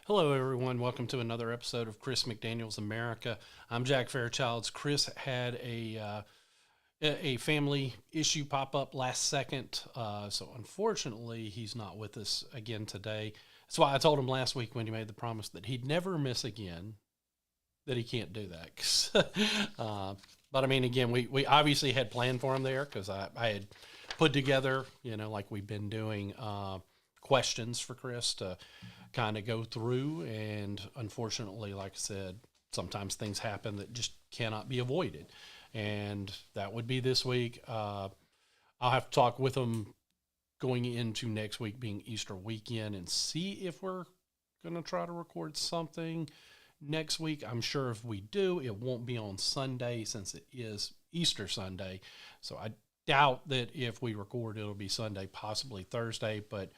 Hello, everyone. Welcome to another episode of Chris McDaniel's America. I'm Jack Fairchilds. Chris had a family issue pop up last second, so unfortunately, he's not with us again today. That's why I told him last week when he made the promise that he'd never miss again. That he can't do that. But I mean, again, we obviously had planned for him there because I had put together, like we've been doing questions for Chris to kind of go through. And unfortunately, like I said, sometimes things happen that just cannot be avoided. And that would be this week. I'll have to talk with him going into next week being Easter weekend and see if we're going to try to record something next week. I'm sure if we do, it won't be on Sunday since it is Easter Sunday. So I doubt that if we record, it'll be Sunday, possibly Thursday. But,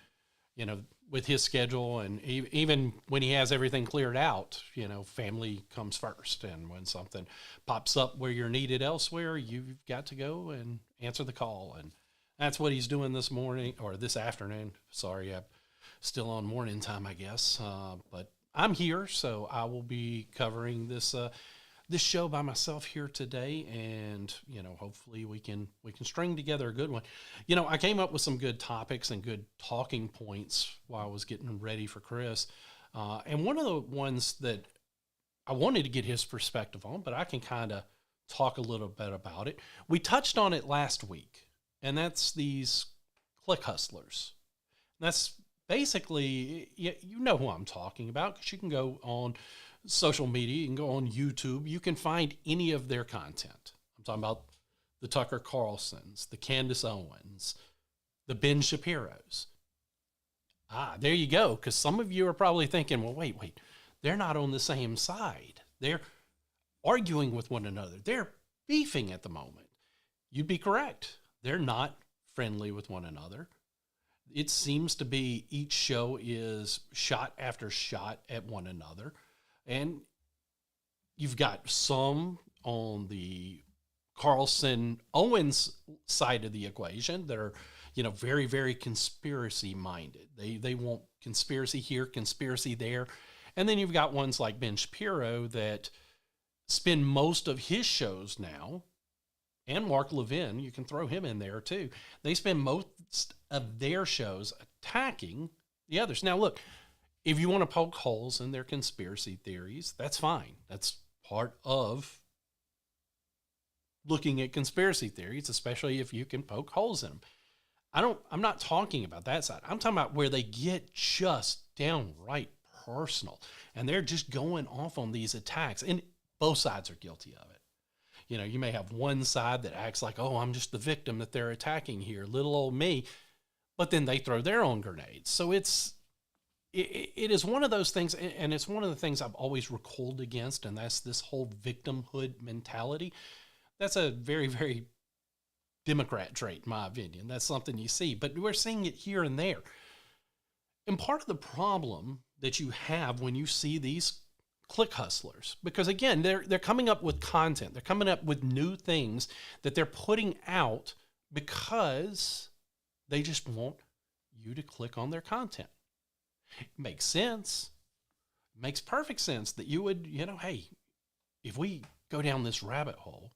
with his schedule and even when he has everything cleared out, family comes first. And when something pops up where you're needed elsewhere, you've got to go and answer the call. And that's what he's doing this morning or this afternoon. Sorry, I'm still on morning time, I guess. But I'm here, so I will be covering this show by myself here today, and hopefully we can string together a good one. I came up with some good topics and good talking points while I was getting ready for Chris, and one of the ones that I wanted to get his perspective on, but I can kind of talk a little bit about it. We touched on it last week, and that's these click hustlers. That's basically, you know who I'm talking about because you can go on social media, you can go on YouTube, you can find any of their content. I'm talking about the Tucker Carlsons, the Candace Owens, the Ben Shapiros. There you go. Because some of you are probably thinking, well, wait, they're not on the same side. They're arguing with one another. They're beefing at the moment. You'd be correct. They're not friendly with one another. It seems to be each show is shot after shot at one another. And you've got some on the Carlson Owens side of the equation that are, very, very conspiracy minded. They want conspiracy here, conspiracy there. And then you've got ones like Ben Shapiro that spend most of his shows now, and Mark Levin, you can throw him in there too. They spend most of their shows attacking the others. Now, look, if you want to poke holes in their conspiracy theories, that's fine. That's part of looking at conspiracy theories, especially if you can poke holes in them. I'm not talking about that side. I'm talking about where they get just downright personal and they're just going off on these attacks, and both sides are guilty of it. You may have one side that acts like, oh, I'm just the victim that they're attacking here, little old me, but then they throw their own grenades. So it is one of those things, and it's one of the things I've always recoiled against, and that's this whole victimhood mentality. That's a very, very Democrat trait, in my opinion. That's something you see, but we're seeing it here and there. And part of the problem that you have when you see these click hustlers, because again, they're coming up with content, they're coming up with new things that they're putting out because they just want you to click on their content. It makes sense. It makes perfect sense that you would, hey, if we go down this rabbit hole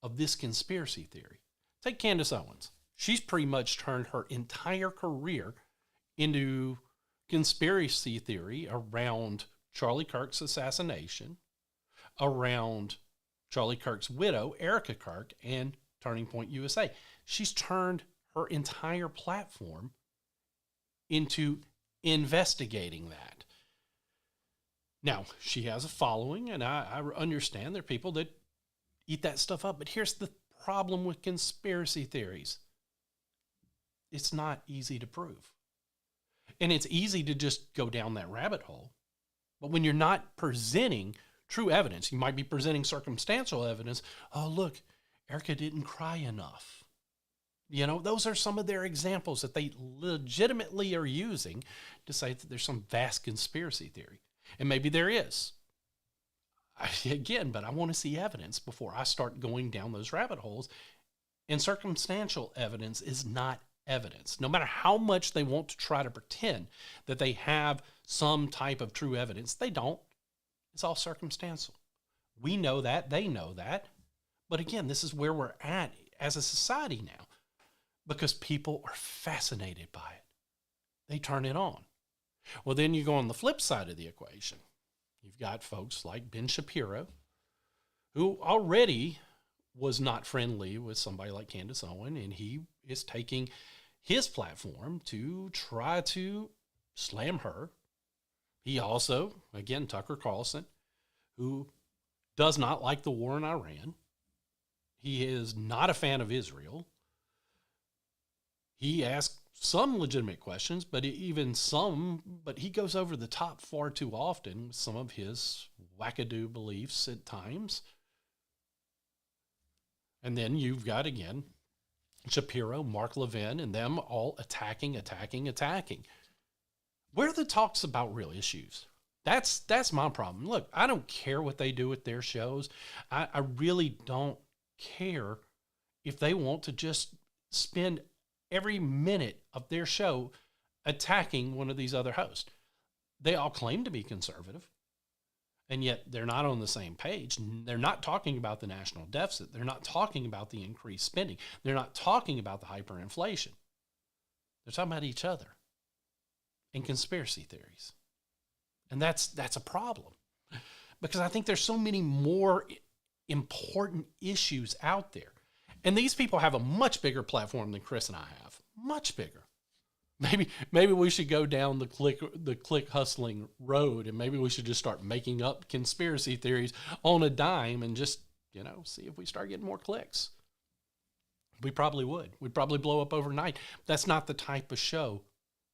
of this conspiracy theory, take Candace Owens. She's pretty much turned her entire career into conspiracy theory around Charlie Kirk's assassination, around Charlie Kirk's widow, Erica Kirk, and Turning Point USA. She's turned her entire platform into investigating that. Now, she has a following, and I understand there are people that eat that stuff up. But here's the problem with conspiracy theories. It's not easy to prove. And it's easy to just go down that rabbit hole. But when you're not presenting true evidence, you might be presenting circumstantial evidence. Oh, look, Erica didn't cry enough. Those are some of their examples that they legitimately are using to say that there's some vast conspiracy theory. And maybe there is. But I want to see evidence before I start going down those rabbit holes. And circumstantial evidence is not evidence. No matter how much they want to try to pretend that they have some type of true evidence, they don't. It's all circumstantial. We know that, they know that. But again, this is where we're at as a society now, because people are fascinated by it. They turn it on. Well, then you go on the flip side of the equation. You've got folks like Ben Shapiro, who already was not friendly with somebody like Candace Owen, and he is taking his platform to try to slam her. He also, again, Tucker Carlson, who does not like the war in Iran. He is not a fan of Israel. He asks some legitimate questions, but he goes over the top far too often with some of his wackadoo beliefs at times. And then you've got, again, Shapiro, Mark Levin, and them all attacking. Where are the talks about real issues? That's my problem. Look, I don't care what they do with their shows. I really don't care if they want to just spend every minute of their show attacking one of these other hosts. They all claim to be conservative, and yet they're not on the same page. They're not talking about the national deficit. They're not talking about the increased spending. They're not talking about the hyperinflation. They're talking about each other and conspiracy theories. And that's a problem, because I think there's so many more important issues out there. And these people have a much bigger platform than Chris and I have. Much bigger. Maybe we should go down the click hustling road, and maybe we should just start making up conspiracy theories on a dime and just, see if we start getting more clicks. We probably would. We'd probably blow up overnight. That's not the type of show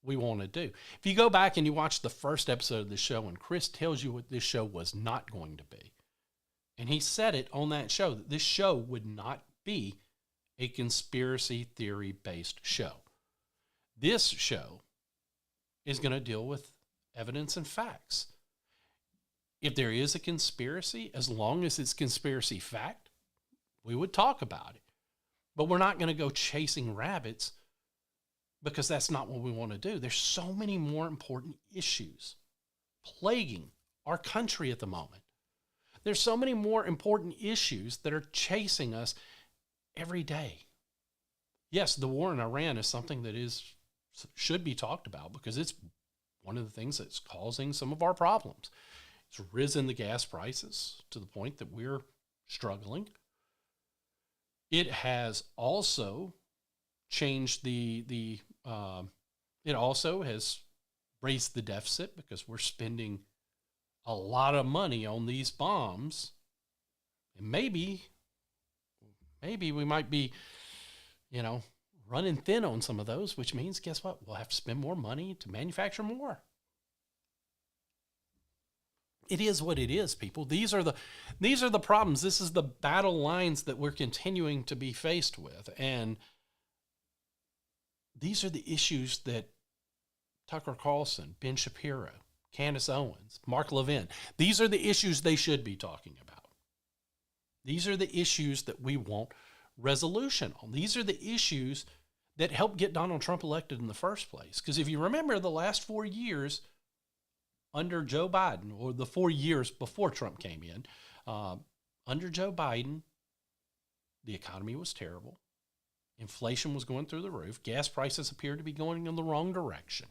we want to do. If you go back and you watch the first episode of the show, and Chris tells you what this show was not going to be, and he said it on that show, that this show would not be a conspiracy theory based show. This show is going to deal with evidence and facts. If there is a conspiracy, as long as it's conspiracy fact, we would talk about it. But we're not going to go chasing rabbits, because that's not what we want to do. There's so many more important issues plaguing our country at the moment. There's so many more important issues that are chasing us every day. Yes, the war in Iran is something that should be talked about, because it's one of the things that's causing some of our problems. It's risen the gas prices to the point that we're struggling. It has also changed it also has raised the deficit, because we're spending a lot of money on these bombs. And maybe we might be, running thin on some of those, which means, guess what? We'll have to spend more money to manufacture more. It is what it is, people. These are the problems. This is the battle lines that we're continuing to be faced with. And these are the issues that Tucker Carlson, Ben Shapiro, Candace Owens, Mark Levin, these are the issues they should be talking about. These are the issues that we want resolution on. These are the issues that helped get Donald Trump elected in the first place. Because if you remember the last 4 years under Joe Biden, or the 4 years before Trump came in, under Joe Biden, the economy was terrible. Inflation was going through the roof. Gas prices appeared to be going in the wrong direction.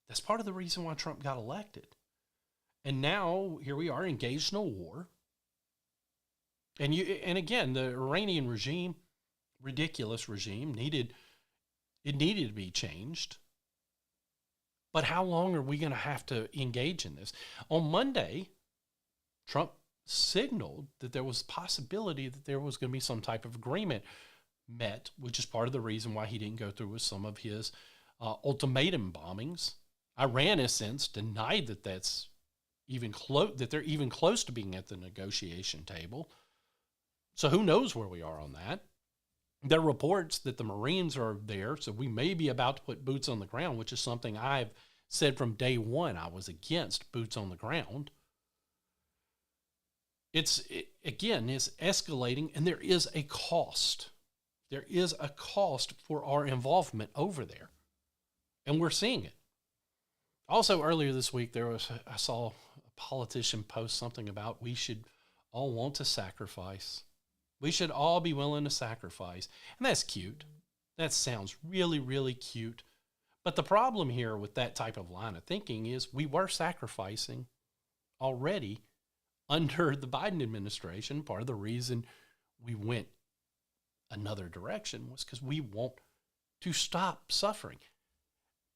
That's part of the reason why Trump got elected. And now, here we are engaged in a war. And again, the Iranian regime, ridiculous regime, needed to be changed. But how long are we going to have to engage in this? On Monday, Trump signaled that there was a possibility that there was going to be some type of agreement met, which is part of the reason why he didn't go through with some of his ultimatum bombings. Iran has since denied that that's even that they're even close to being at the negotiation table. So who knows where we are on that? There are reports that the Marines are there, so we may be about to put boots on the ground, which is something I've said from day one. I was against boots on the ground. It's escalating, and there is a cost. There is a cost for our involvement over there, and we're seeing it. Also, earlier this week, I saw a politician post something about we should all want to sacrifice. We should all be willing to sacrifice. And that's cute. That sounds really, really cute. But the problem here with that type of line of thinking is we were sacrificing already under the Biden administration. Part of the reason we went another direction was because we want to stop suffering.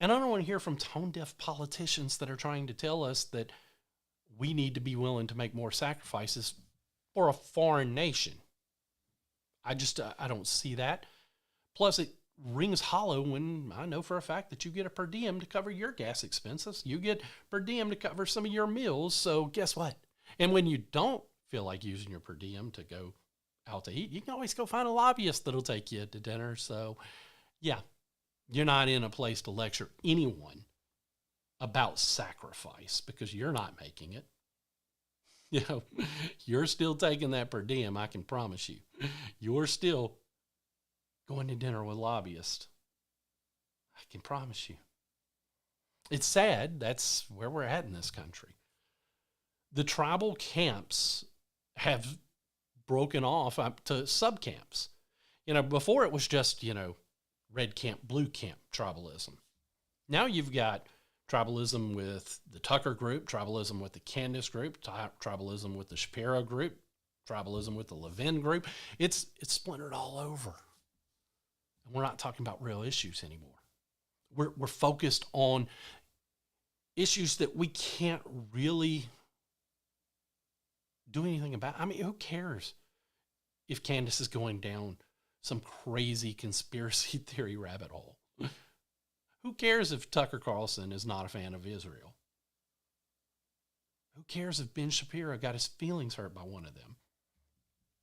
And I don't want to hear from tone-deaf politicians that are trying to tell us that we need to be willing to make more sacrifices for a foreign nation. I don't see that. Plus, it rings hollow when I know for a fact that you get a per diem to cover your gas expenses. You get per diem to cover some of your meals. So guess what? And when you don't feel like using your per diem to go out to eat, you can always go find a lobbyist that'll take you to dinner. So yeah, you're not in a place to lecture anyone about sacrifice because you're not making it. You know, you're still taking that per diem, I can promise you. You're still going to dinner with lobbyists. I can promise you. It's sad. That's where we're at in this country. The tribal camps have broken off up to subcamps. You know, before it was just, red camp, blue camp tribalism. Now you've got tribalism with the Tucker group, tribalism with the Candace group, tribalism with the Shapiro group, tribalism with the Levin group. It's splintered all over. And we're not talking about real issues anymore. We're focused on issues that we can't really do anything about. I mean, who cares if Candace is going down some crazy conspiracy theory rabbit hole? Who cares if Tucker Carlson is not a fan of Israel? Who cares if Ben Shapiro got his feelings hurt by one of them?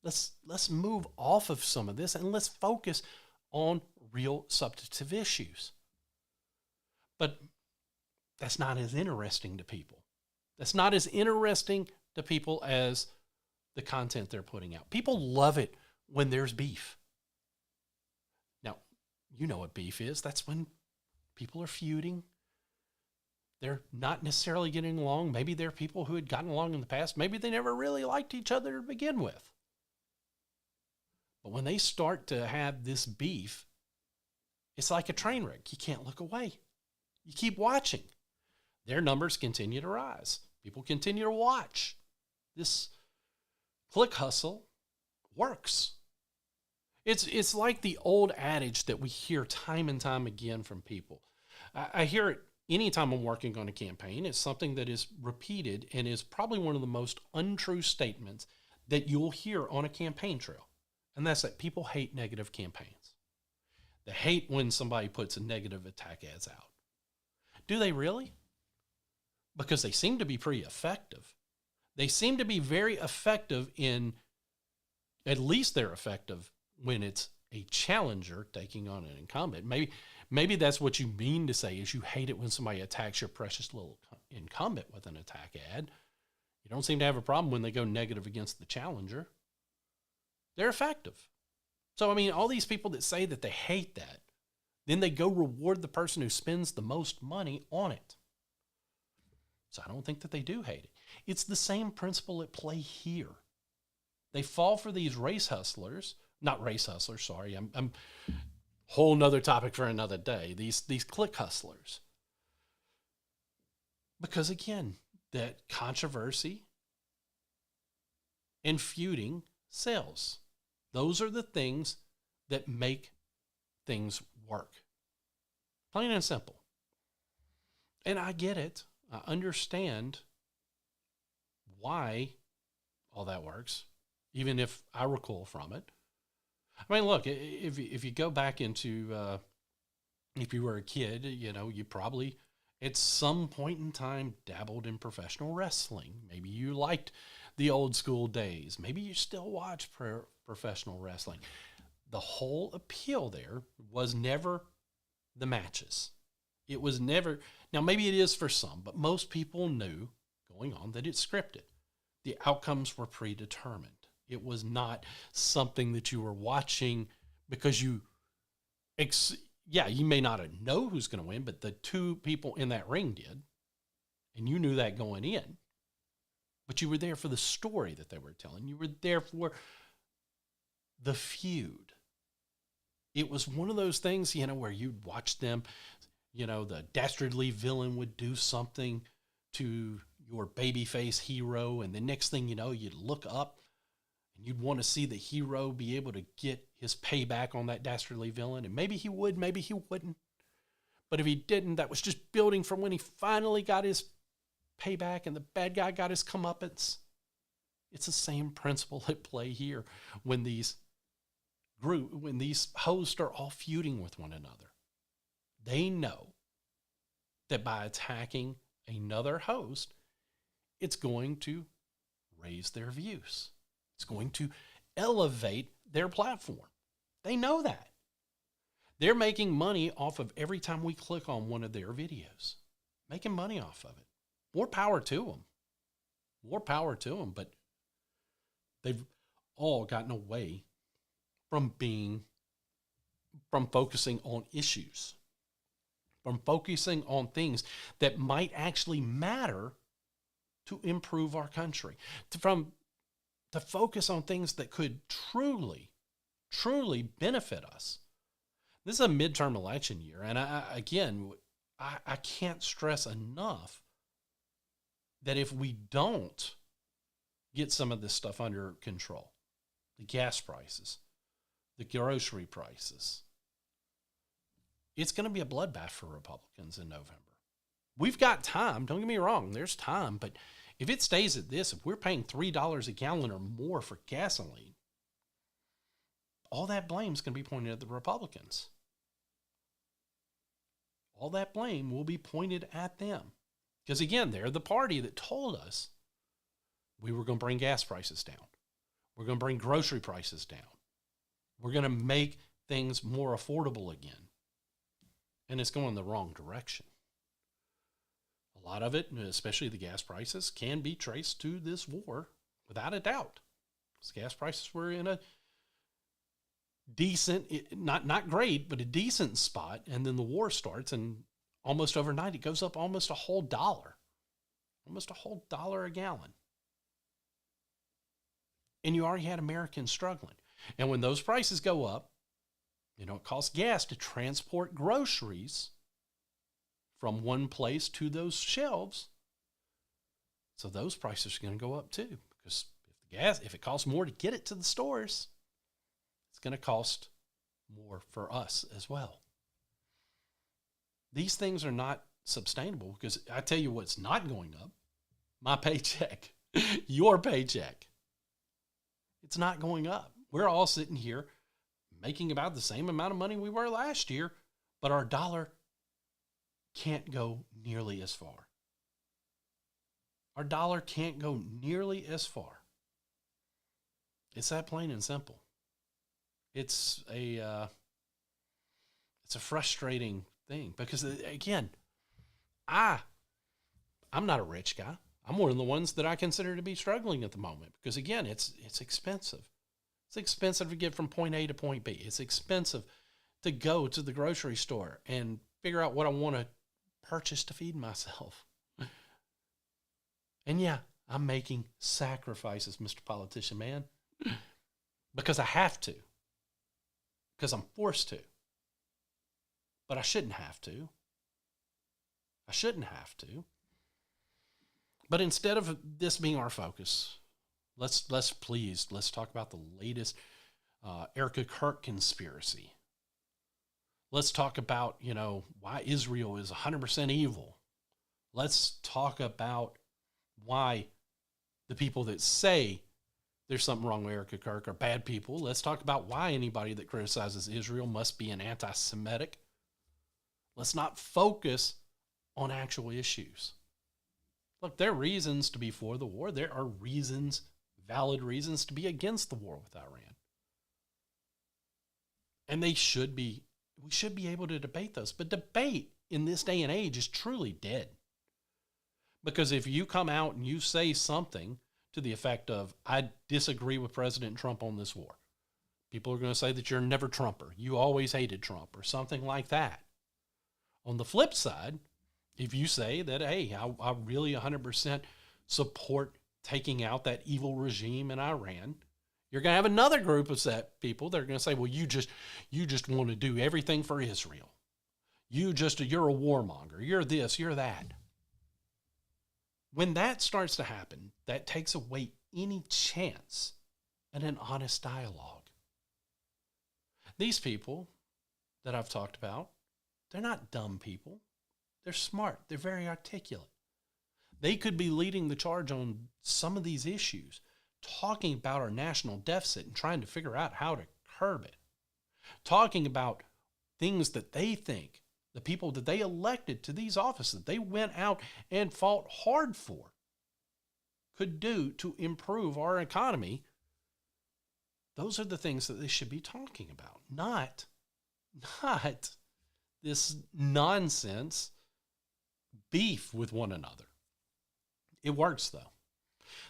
Let's move off of some of this and let's focus on real substantive issues. But that's not as interesting to people. That's not as interesting to people as the content they're putting out. People love it when there's beef. Now, you know what beef is. That's when people are feuding. They're not necessarily getting along. Maybe they're people who had gotten along in the past. Maybe they never really liked each other to begin with. But when they start to have this beef, it's like a train wreck. You can't look away. You keep watching. Their numbers continue to rise. People continue to watch. This click hustle works. It's like the old adage that we hear time and time again from people. I hear it anytime I'm working on a campaign. It's something that is repeated and is probably one of the most untrue statements that you'll hear on a campaign trail. And that's that people hate negative campaigns. They hate when somebody puts a negative attack ads out. Do they really? Because they seem to be pretty effective. They seem to be very effective in, at least they're effective when it's a challenger taking on an incumbent. Maybe that's what you mean to say is you hate it when somebody attacks your precious little incumbent with an attack ad. You don't seem to have a problem when they go negative against the challenger. They're effective. So, I mean, all these people that say that they hate that, then they go reward the person who spends the most money on it. So I don't think that they do hate it. It's the same principle at play here. They fall for these race hustlers, not race hustlers, sorry. I'm whole nother topic for another day. These click hustlers. Because again, that controversy and feuding sells. Those are the things that make things work. Plain and simple. And I get it. I understand why all that works, even if I recoil from it. I mean, look, if you go back into, if you were a kid, you probably at some point in time dabbled in professional wrestling. Maybe you liked the old school days. Maybe you still watch professional wrestling. The whole appeal there was never the matches. It was never, now maybe it is for some, but most people knew going on that it's scripted. The outcomes were predetermined. It was not something that you were watching because you may not know who's going to win, but the two people in that ring did, and you knew that going in. But you were there for the story that they were telling. You were there for the feud. It was one of those things, where you'd watch them, the dastardly villain would do something to your babyface hero, and the next thing you know, you'd look up and you'd want to see the hero be able to get his payback on that dastardly villain. And maybe he would, maybe he wouldn't. But if he didn't, that was just building from when he finally got his payback and the bad guy got his comeuppance. It's the same principle at play here when these hosts are all feuding with one another. They know that by attacking another host, it's going to raise their views. It's going to elevate their platform. They know that. They're making money off of every time we click on one of their videos. Making money off of it. More power to them. More power to them. But they've all gotten away from focusing on issues. From focusing on things that might actually matter to improve our country. To focus on things that could truly, truly benefit us. This is a midterm election year, and I can't stress enough that if we don't get some of this stuff under control, the gas prices, the grocery prices, it's going to be a bloodbath for Republicans in November. We've got time. Don't get me wrong. There's time. But if it stays at this, if we're paying $3 a gallon or more for gasoline, all that blame is going to be pointed at the Republicans. All that blame will be pointed at them. Because again, they're the party that told us we were going to bring gas prices down. We're going to bring grocery prices down. We're going to make things more affordable again. And it's going the wrong direction. A lot of it, especially the gas prices, can be traced to this war without a doubt. Because gas prices were in a decent, not great, but a decent spot. And then the war starts, and almost overnight, it goes up almost a whole dollar. Almost a whole dollar a gallon. And you already had Americans struggling. And when those prices go up, it costs gas to transport groceries from one place to those shelves. So those prices are going to go up too. Because if it costs more to get it to the stores, it's going to cost more for us as well. These things are not sustainable, because I tell you what's not going up. My paycheck, your paycheck. It's not going up. We're all sitting here making about the same amount of money we were last year, but our dollar can't go nearly as far. Our dollar can't go nearly as far. It's that plain and simple. It's a frustrating thing, because again, I'm not a rich guy. I'm one of the ones that I consider to be struggling at the moment, because again, it's expensive. It's expensive to get from point A to point B. It's expensive to go to the grocery store and figure out what I want to purchase to feed myself. And yeah, I'm making sacrifices, Mr. Politician Man, because I have to, because I'm forced to. But I shouldn't have to. I shouldn't have to. But instead of this being our focus, let's talk about the latest Erica Kirk conspiracy. Let's talk about, why Israel is 100% evil. Let's talk about why the people that say there's something wrong with Erica Kirk are bad people. Let's talk about why anybody that criticizes Israel must be an anti-Semitic. Let's not focus on actual issues. Look, there are reasons to be for the war. There are valid reasons to be against the war with Iran. And we should be able to debate those. But debate in this day and age is truly dead. Because if you come out and you say something to the effect of, I disagree with President Trump on this war, People are going to say that you're a never Trumper. You always hated Trump or something like that. On the flip side, if you say that, hey, I really 100% support taking out that evil regime in Iran, you're going to have another group of set people that are going to say, well, you just want to do everything for Israel. You're a warmonger. You're this, you're that. When that starts to happen, that takes away any chance at an honest dialogue. These people that I've talked about, they're not dumb people. They're smart. They're very articulate. They could be leading the charge on some of these issues, talking about our national deficit and trying to figure out how to curb it, talking about things that they think the people that they elected to these offices, they went out and fought hard for, could do to improve our economy. Those are the things that they should be talking about, not this nonsense beef with one another. It works, though.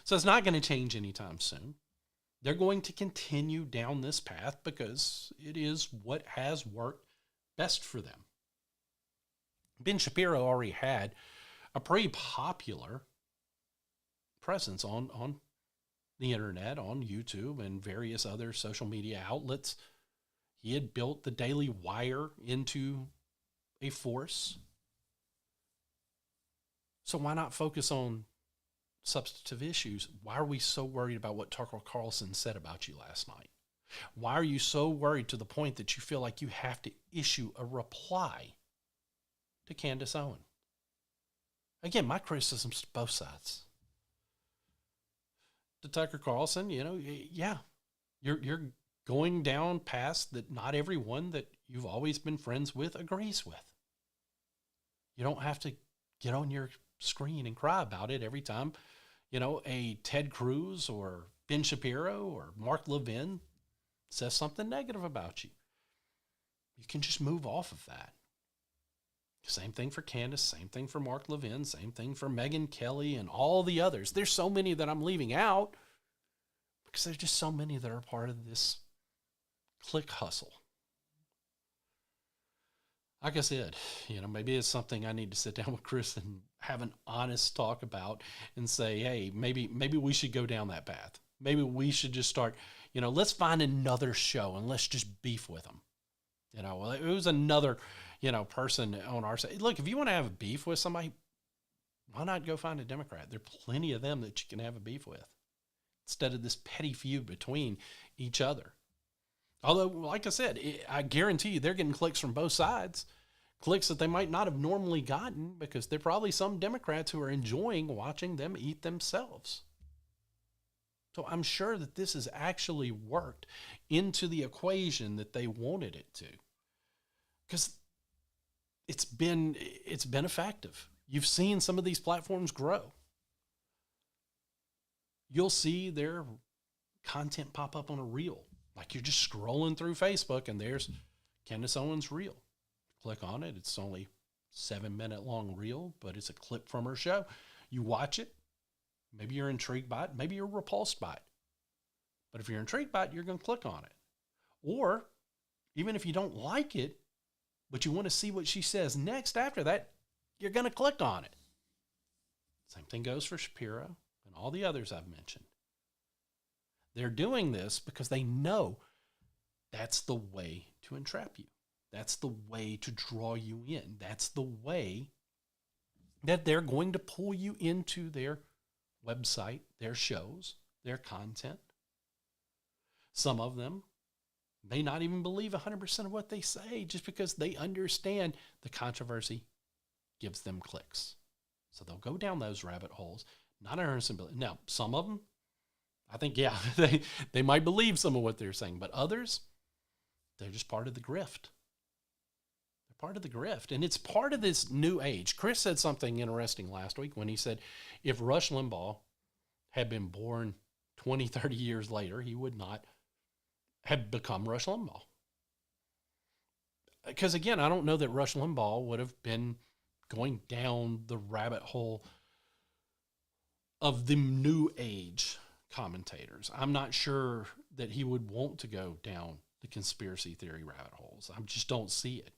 So it's not going to change anytime soon. They're going to continue down this path because it is what has worked best for them. Ben Shapiro already had a pretty popular presence on the internet, on YouTube, and various other social media outlets. He had built the Daily Wire into a force. So why not focus on substantive issues? Why are we so worried about what Tucker Carlson said about you last night? Why are you so worried to the point that you feel like you have to issue a reply to Candace Owen? Again, my criticism's to both sides. To Tucker Carlson, yeah, you're going down past that not everyone that you've always been friends with agrees with. You don't have to get on your screen and cry about it every time, a Ted Cruz or Ben Shapiro or Mark Levin says something negative about you. You can just move off of that. Same thing for Candace, same thing for Mark Levin, same thing for Megyn Kelly and all the others. There's so many that I'm leaving out because there's just so many that are part of this click hustle. Like I said, maybe it's something I need to sit down with Chris and have an honest talk about and say, hey, maybe we should go down that path. Maybe we should just start, let's find another show and let's just beef with them. It was another, person on our side. Look, if you want to have a beef with somebody, why not go find a Democrat? There are plenty of them that you can have a beef with instead of this petty feud between each other. Although, like I said, I guarantee you they're getting clicks from both sides, clicks that they might not have normally gotten because there are probably some Democrats who are enjoying watching them eat themselves. So I'm sure that this has actually worked into the equation that they wanted it to, because it's been effective. You've seen some of these platforms grow. You'll see their content pop up on a reel. Like you're just scrolling through Facebook and there's Candace Owens' reel. Click on it. It's only 7-minute long reel, but it's a clip from her show. You watch it. Maybe you're intrigued by it. Maybe you're repulsed by it. But if you're intrigued by it, you're going to click on it. Or even if you don't like it, but you want to see what she says next after that, you're going to click on it. Same thing goes for Shapiro and all the others I've mentioned. They're doing this because they know that's the way to entrap you. That's the way to draw you in. That's the way that they're going to pull you into their website, their shows, their content. Some of them may not even believe 100% of what they say just because they understand the controversy gives them clicks. So they'll go down those rabbit holes, not earnestly. Now, some of them, I think, yeah, they might believe some of what they're saying, but others, they're just part of the grift. They're part of the grift, and it's part of this new age. Chris said something interesting last week when he said if Rush Limbaugh had been born 20, 30 years later, he would not have become Rush Limbaugh. Because, again, I don't know that Rush Limbaugh would have been going down the rabbit hole of the new age commentators. I'm not sure that he would want to go down the conspiracy theory rabbit holes. I just don't see it.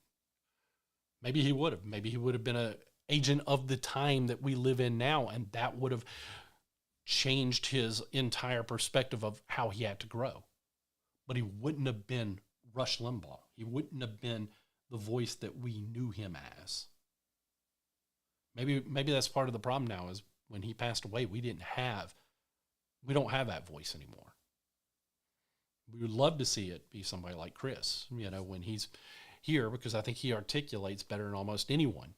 Maybe he would have. Maybe he would have been an agent of the time that we live in now, and that would have changed his entire perspective of how he had to grow. But he wouldn't have been Rush Limbaugh. He wouldn't have been the voice that we knew him as. Maybe that's part of the problem now, is when he passed away, we don't have that voice anymore. We would love to see it be somebody like Chris, when he's here, because I think he articulates better than almost anyone.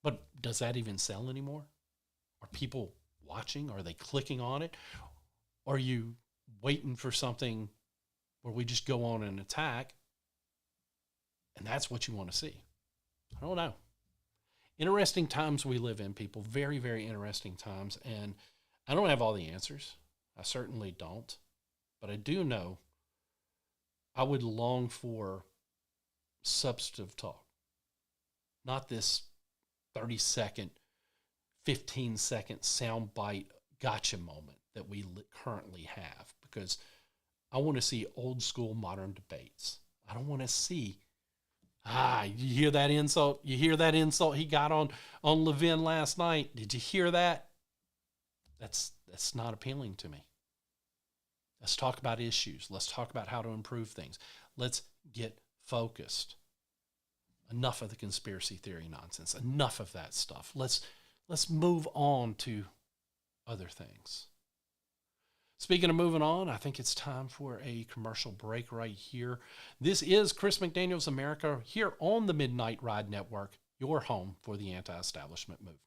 But does that even sell anymore? Are people watching? Are they clicking on it? Are you waiting for something where we just go on an attack and that's what you want to see? I don't know. Interesting times we live in, people. Very, very interesting times. And I don't have all the answers. I certainly don't. But I do know I would long for substantive talk. Not this 30-second, 15-second soundbite gotcha moment that we currently have. Because I want to see old school modern debates. I don't want to see, you hear that insult? You hear that insult he got on Levin last night? Did you hear that? That's not appealing to me. Let's talk about issues. Let's talk about how to improve things. Let's get focused. Enough of the conspiracy theory nonsense. Enough of that stuff. Let's move on to other things. Speaking of moving on, I think it's time for a commercial break right here. This is Chris McDaniel's America here on the Midnight Ride Network, your home for the anti-establishment movement.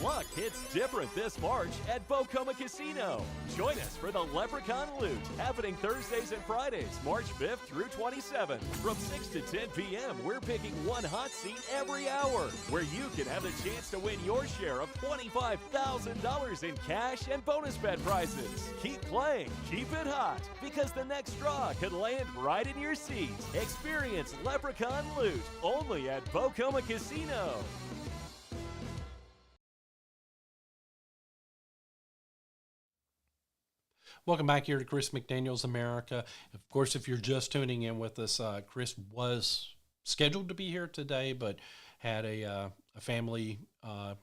Luck hits different this March at Bocoma Casino. Join us for the Leprechaun Loot, happening Thursdays and Fridays, March 5th through 27th. From 6 to 10 p.m., we're picking one hot seat every hour, where you can have the chance to win your share of $25,000 in cash and bonus bet prizes. Keep playing, keep it hot, because the next draw could land right in your seat. Experience Leprechaun Loot, only at Bocoma Casino. Welcome back here to Chris McDaniel's America. Of course, if you're just tuning in with us, Chris was scheduled to be here today, but had a family, I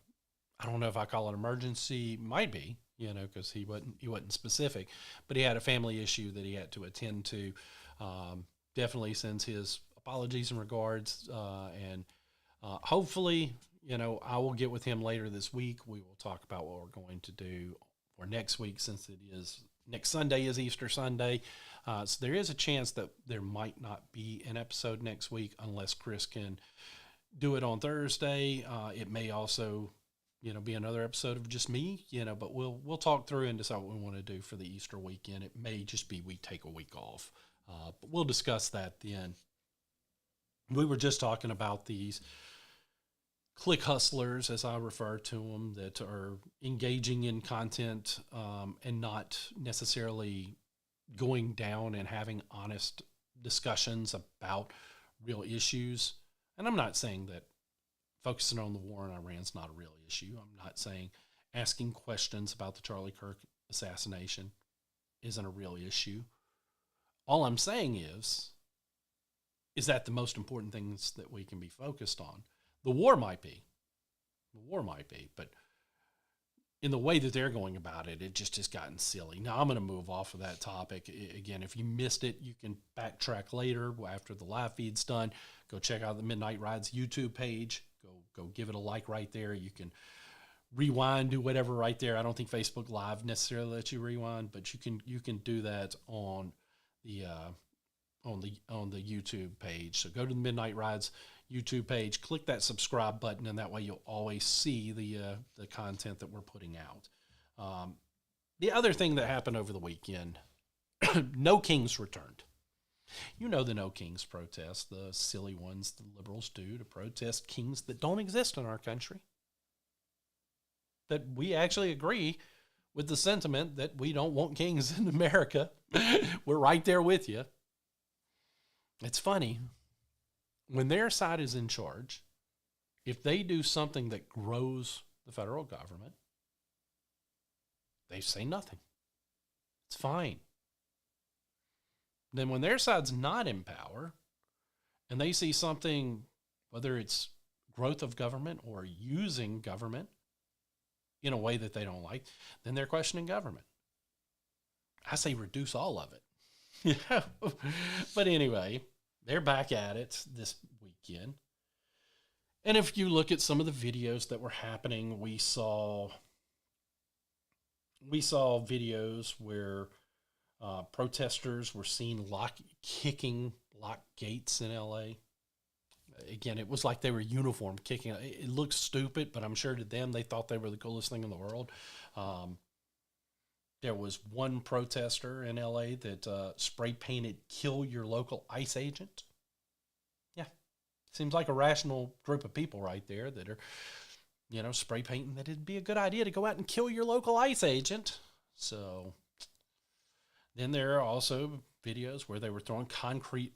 don't know if I call it emergency, might be, because he wasn't specific, but he had a family issue that he had to attend to. Definitely sends his apologies and regards, and hopefully, I will get with him later this week. We will talk about what we're going to do for next week, since next Sunday is Easter Sunday. So there is a chance that there might not be an episode next week unless Chris can do it on Thursday. It may also, be another episode of just me, but we'll talk through and decide what we want to do for the Easter weekend. It may just be we take a week off, but we'll discuss that then. We were just talking about these click hustlers, as I refer to them, that are engaging in content and not necessarily going down and having honest discussions about real issues. And I'm not saying that focusing on the war in Iran is not a real issue. I'm not saying asking questions about the Charlie Kirk assassination isn't a real issue. All I'm saying is that the most important things that we can be focused on. The war might be, but in the way that they're going about it, it just has gotten silly. Now, I'm going to move off of that topic. Again, if you missed it, you can backtrack later after the live feed's done. Go check out the Midnight Rides YouTube page. Go give it a like right there. You can rewind, do whatever right there. I don't think Facebook Live necessarily lets you rewind, but you can do that on the YouTube page. So go to the Midnight Rides YouTube page, click that subscribe button, and that way you'll always see the content that we're putting out. The other thing that happened over the weekend, No Kings returned. The No Kings protest, the silly ones the liberals do to protest kings that don't exist in our country. That we actually agree with the sentiment that we don't want kings in America. We're right there with you. It's funny. When their side is in charge, if they do something that grows the federal government, they say nothing. It's fine. Then when their side's not in power and they see something, whether it's growth of government or using government in a way that they don't like, then they're questioning government. I say reduce all of it. Yeah. But anyway, they're back at it this weekend. And if you look at some of the videos that were happening, we saw videos where protesters were seen kicking lock gates in LA. Again, it was like they were uniform kicking. It looked stupid, but I'm sure to them, they thought they were the coolest thing in the world. There was one protester in LA that spray painted "Kill your local ICE agent." Yeah. Seems like a rational group of people right there that are, spray painting that it'd be a good idea to go out and kill your local ICE agent. So then there are also videos where they were throwing concrete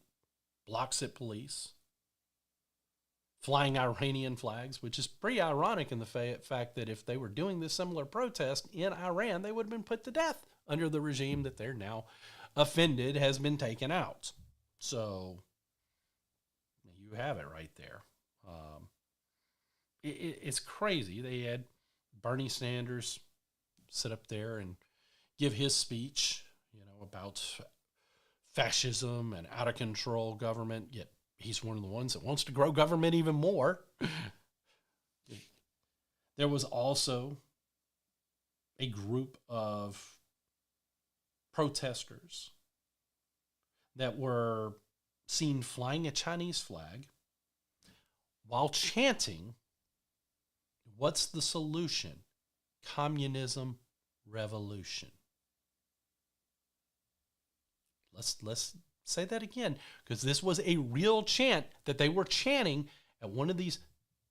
blocks at police, flying Iranian flags, which is pretty ironic in the fact that if they were doing this similar protest in Iran, they would have been put to death under the regime that they're now offended has been taken out. So you have it right there. It's crazy. They had Bernie Sanders sit up there and give his speech, about fascism and out of control government, yet he's one of the ones that wants to grow government even more. There was also a group of protesters that were seen flying a Chinese flag while chanting, "What's the solution? Communism, revolution." Let's say that again, because this was a real chant that they were chanting at one of these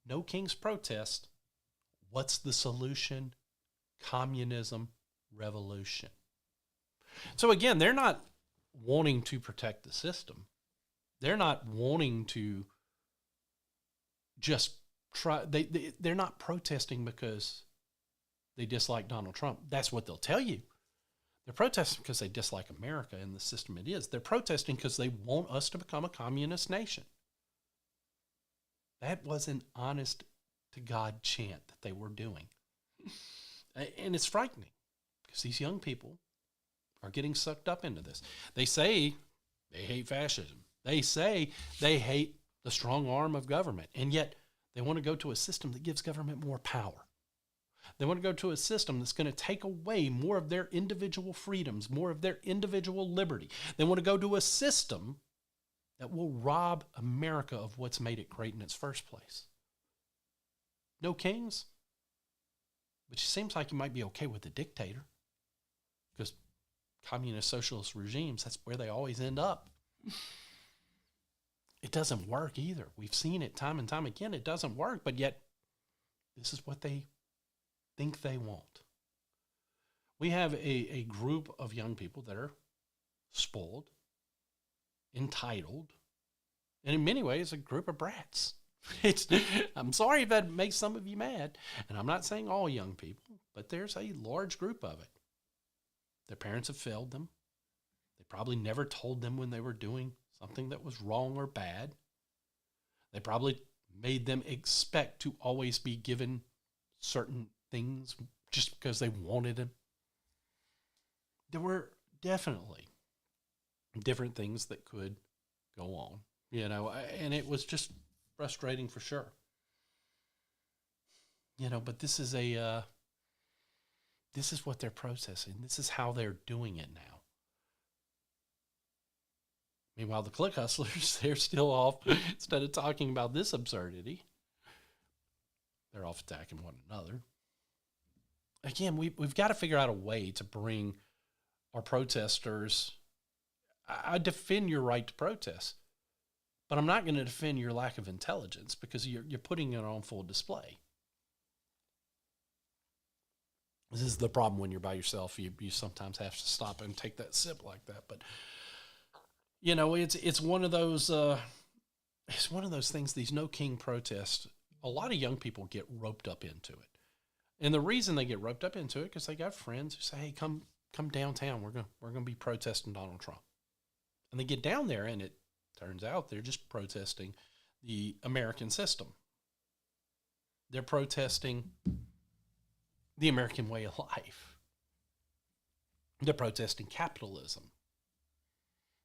No Kings protests. What's the solution? Communism, revolution. So again, they're not wanting to protect the system. They're not wanting to just try. They're not protesting because they dislike Donald Trump. That's what they'll tell you. They're protesting because they dislike America and the system it is. They're protesting because they want us to become a communist nation. That was an honest to God chant that they were doing. And it's frightening because these young people are getting sucked up into this. They say they hate fascism. They say they hate the strong arm of government. And yet they want to go to a system that gives government more power. They want to go to a system that's going to take away more of their individual freedoms, more of their individual liberty. They want to go to a system that will rob America of what's made it great in its first place. No kings, which seems like you might be okay with a dictator, because communist socialist regimes, that's where they always end up. It doesn't work either. We've seen it time and time again. It doesn't work, but yet this is what they think they want. We have a group of young people that are spoiled, entitled, and in many ways a group of brats. I'm sorry if that makes some of you mad, and I'm not saying all young people, but there's a large group of it. Their parents have failed them. They probably never told them when they were doing something that was wrong or bad. They probably made them expect to always be given certain things just because they wanted them. There were definitely different things that could go on, and it was just frustrating for sure. But this is this is what they're processing. This is how they're doing it now. Meanwhile, the click hustlers, they're still off. Instead of talking about this absurdity, they're off attacking one another. Again, we've got to figure out a way to bring our protesters. I defend your right to protest, but I'm not going to defend your lack of intelligence because you're putting it on full display. This is the problem when you're by yourself. You sometimes have to stop and take that sip like that. But it's one of those things. These No King protests, a lot of young people get roped up into it. And the reason they get roped up into it because they got friends who say, "Hey, come come downtown. We're gonna be protesting Donald Trump. And they get down there, and it turns out they're just protesting the American system. They're protesting the American way of life. They're protesting capitalism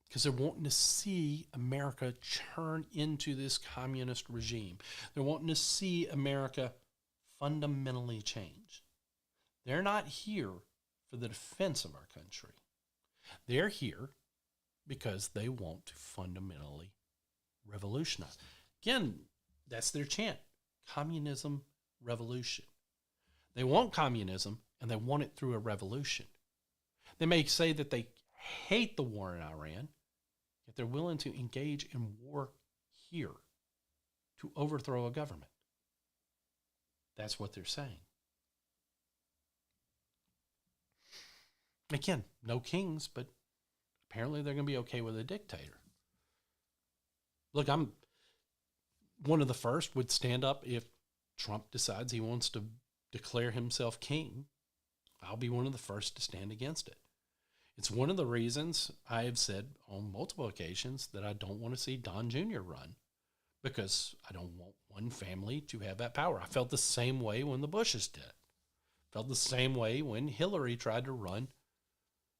because they're wanting to see America turn into this communist regime. They're wanting to see America fundamentally change. They're not here for the defense of our country. They're here because they want to fundamentally revolutionize. Again, that's their chant, communism revolution. They want communism, and they want it through a revolution. They may say that they hate the war in Iran, yet they're willing to engage in war here to overthrow a government. That's what they're saying. Again, no kings, but apparently they're going to be okay with a dictator. Look, I'm one of the first would stand up if Trump decides he wants to declare himself king. I'll be one of the first to stand against it. It's one of the reasons I have said on multiple occasions that I don't want to see Don Jr. run, because I don't want one family to have that power. I felt the same way when the Bushes did. Felt the same way when Hillary tried to run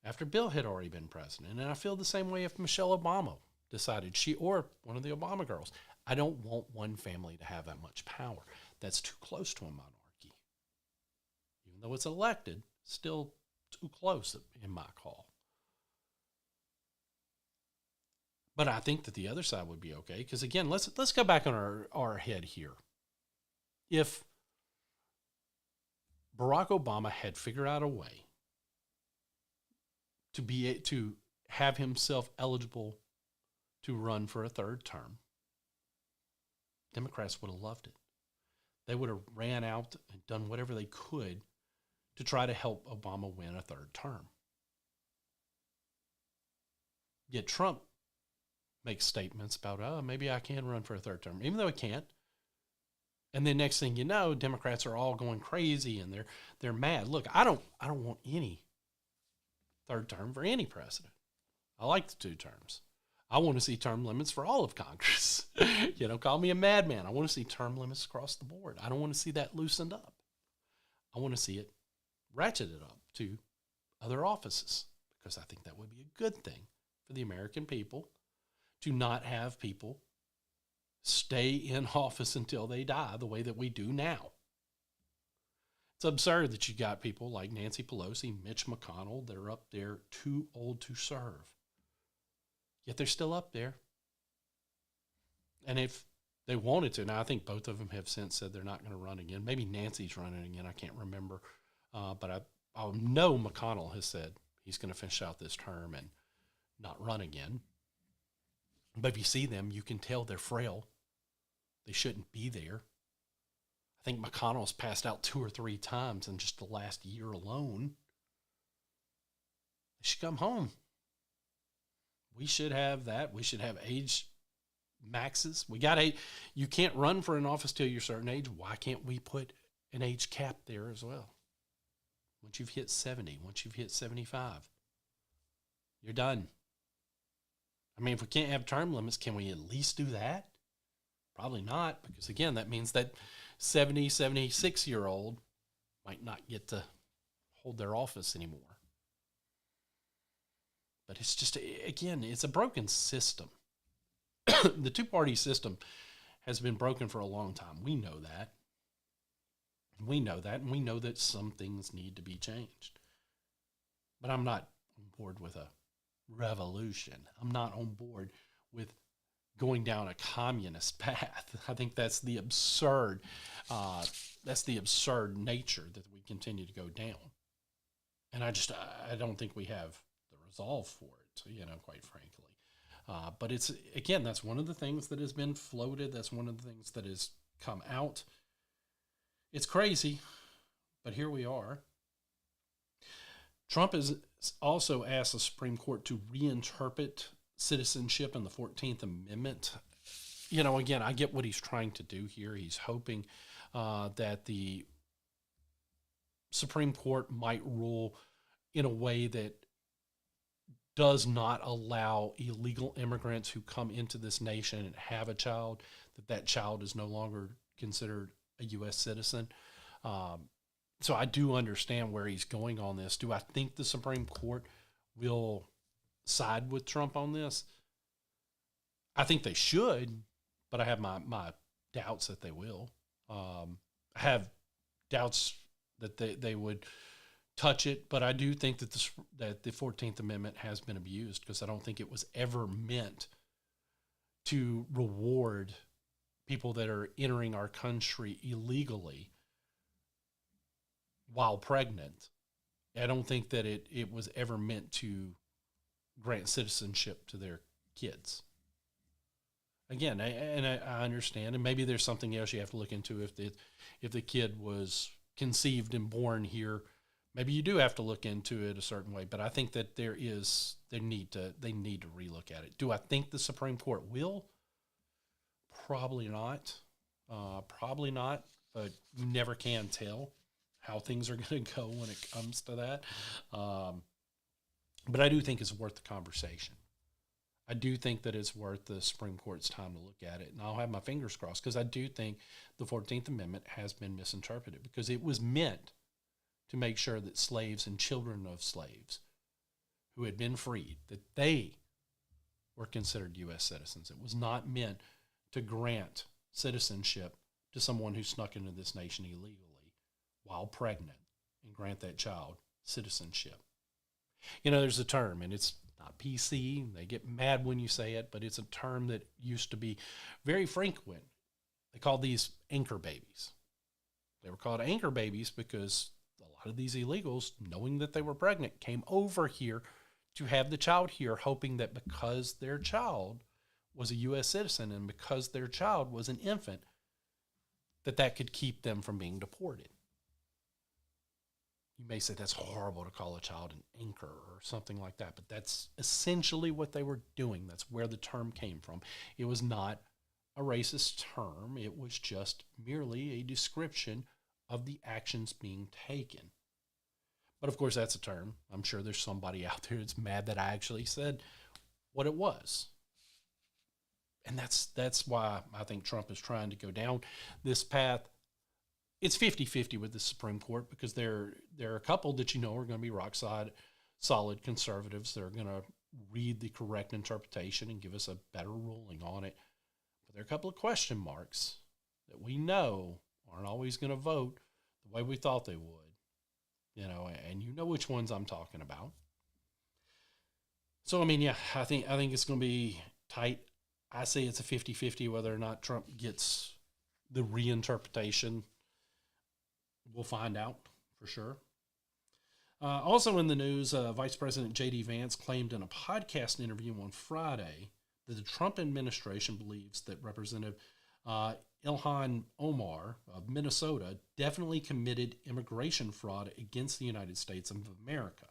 after Bill had already been president. And I feel the same way if Michelle Obama decided, she or one of the Obama girls. I don't want one family to have that much power. That's too close to a monarchy. Even though it's elected, still too close in my call. But I think that the other side would be okay, because again, let's go back on our head here. If Barack Obama had figured out a way to have himself eligible to run for a third term, Democrats would have loved it. They would have ran out and done whatever they could to try to help Obama win a third term. Yet Trump makes statements about, oh, maybe I can run for a third term, even though he can't. And then next thing you know, Democrats are all going crazy and they're mad. Look, I don't want any third term for any president. I like the 2 terms. I want to see term limits for all of Congress. Call me a madman. I want to see term limits across the board. I don't want to see that loosened up. I want to see it ratcheted up to other offices, because I think that would be a good thing for the American people, to not have people stay in office until they die the way that we do now. It's absurd that you got people like Nancy Pelosi, Mitch McConnell, that are up there too old to serve. Yet they're still up there. And if they wanted to, now I think both of them have since said they're not going to run again. Maybe Nancy's running again. I can't remember. But I know McConnell has said he's going to finish out this term and not run again. But if you see them, you can tell they're frail. They shouldn't be there. I think McConnell's passed out 2 or 3 times in just the last year alone. They should come home. We should have that. We should have age maxes. You can't run for an office till you're a certain age. Why can't we put an age cap there as well? Once you've hit 70, once you've hit 75, you're done. I mean, if we can't have term limits, can we at least do that? Probably not, because again, that means that 70, 76-year-old might not get to hold their office anymore. But it's just, again, it's a broken system. The 2-party system has been broken for a long time. We know that. We know that, and we know that some things need to be changed. But I'm not on board with a revolution. I'm not on board with going down a communist path. I think that's the absurd nature that we continue to go down. And I don't think we have the resolve for it, quite frankly. But it's, again, that's one of the things that has been floated. That's one of the things that has come out. It's crazy, but here we are. Trump has also asked the Supreme Court to reinterpret citizenship in the 14th Amendment. Again, I get what he's trying to do here. He's hoping that the Supreme Court might rule in a way that does not allow illegal immigrants who come into this nation and have a child, that child is no longer considered a U.S. citizen. So I do understand where he's going on this. Do I think the Supreme Court will side with Trump on this? I think they should, but I have my doubts that they will. I have doubts that they would touch it, but I do think that the 14th Amendment has been abused, because I don't think it was ever meant to reward people that are entering our country illegally while pregnant. I don't think that it was ever meant to grant citizenship to their kids. Again, I understand, and maybe there's something else you have to look into if the kid was conceived and born here. Maybe you do have to look into it a certain way, but I think that they need to relook at it. Do I think the Supreme Court will? Probably not. But you never can tell how things are going to go when it comes to that. But I do think it's worth the conversation. I do think that it's worth the Supreme Court's time to look at it, and I'll have my fingers crossed, because I do think the 14th Amendment has been misinterpreted, because it was meant to make sure that slaves and children of slaves who had been freed, that they were considered U.S. citizens. It was not meant to grant citizenship to someone who snuck into this nation illegally while pregnant and grant that child citizenship. You know, there's a term, and it's not PC. They get mad when you say it, but it's a term that used to be very frequent. They called these anchor babies. They were called anchor babies because a lot of these illegals, knowing that they were pregnant, came over here to have the child here, hoping that because their child was a U.S. citizen and because their child was an infant, that could keep them from being deported. You may say that's horrible to call a child an anchor or something like that, but that's essentially what they were doing. That's where the term came from. It was not a racist term. It was just merely a description of the actions being taken. But of course, that's a term. I'm sure there's somebody out there that's mad that I actually said what it was. And that's why I think Trump is trying to go down this path. It's 50-50 with the Supreme Court, because there are a couple that are going to be rock solid conservatives. They're going to read the correct interpretation and give us a better ruling on it. But there are a couple of question marks that we know aren't always going to vote the way we thought they would. And you know which ones I'm talking about. So, I mean, yeah, I think it's going to be tight. I say it's a 50-50 whether or not Trump gets the reinterpretation. We'll find out for sure. Also in the news, Vice President J.D. Vance claimed in a podcast interview on Friday that the Trump administration believes that Representative Ilhan Omar of Minnesota definitely committed immigration fraud against the United States of America.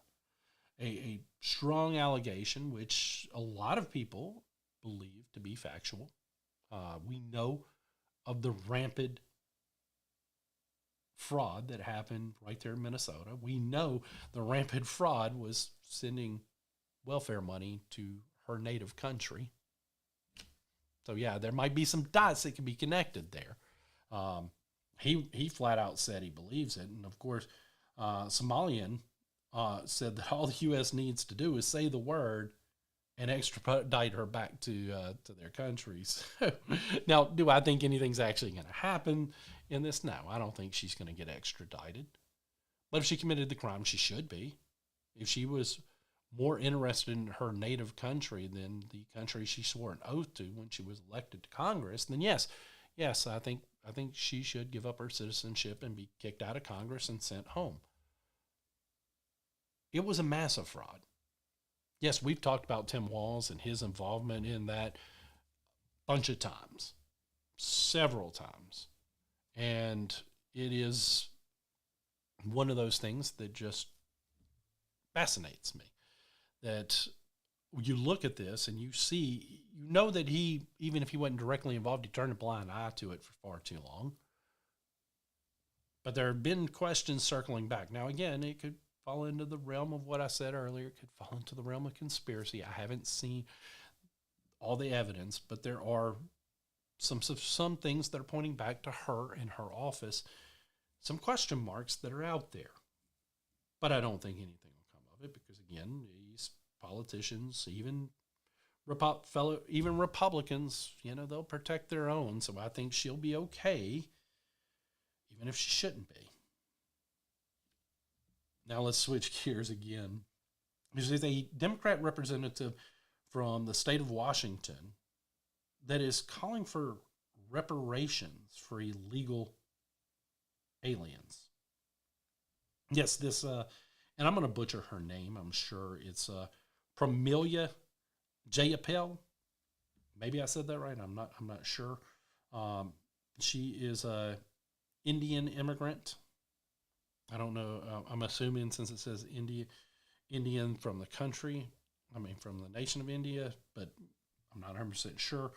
A strong allegation which a lot of people believe to be factual. We know of the rampant fraud that happened right there in Minnesota. We know the rampant fraud was sending welfare money to her native country. So yeah, there might be some dots that can be connected there. He flat out said he believes it, and of course, Somalian said that all the U.S. needs to do is say the word and extradite her back to their countries. Now, do I think anything's actually going to happen in this? No, I don't think she's going to get extradited. But if she committed the crime, she should be. If she was more interested in her native country than the country she swore an oath to when she was elected to Congress, then yes, I think she should give up her citizenship and be kicked out of Congress and sent home. It was a massive fraud. Yes, we've talked about Tim Walz and his involvement in that a bunch of times, several times. And it is one of those things that just fascinates me. That you look at this and you know that he, even if he wasn't directly involved, he turned a blind eye to it for far too long. But there have been questions circling back. Now, again, it could fall into the realm of what I said earlier. It could fall into the realm of conspiracy. I haven't seen all the evidence, but there are some things that are pointing back to her and her office, some question marks that are out there. But I don't think anything will come of it because, again, these politicians, even Republicans, they'll protect their own. So I think she'll be okay, even if she shouldn't be. Now let's switch gears again. There's a Democrat representative from the state of Washington that is calling for reparations for illegal aliens. Yes, this, and I'm going to butcher her name, I'm sure. It's Promilia Jayapal. Maybe I said that right. I'm not sure. She is a Indian immigrant. I don't know. I'm assuming since it says Indian from the country, from the nation of India, but I'm not 100% sure.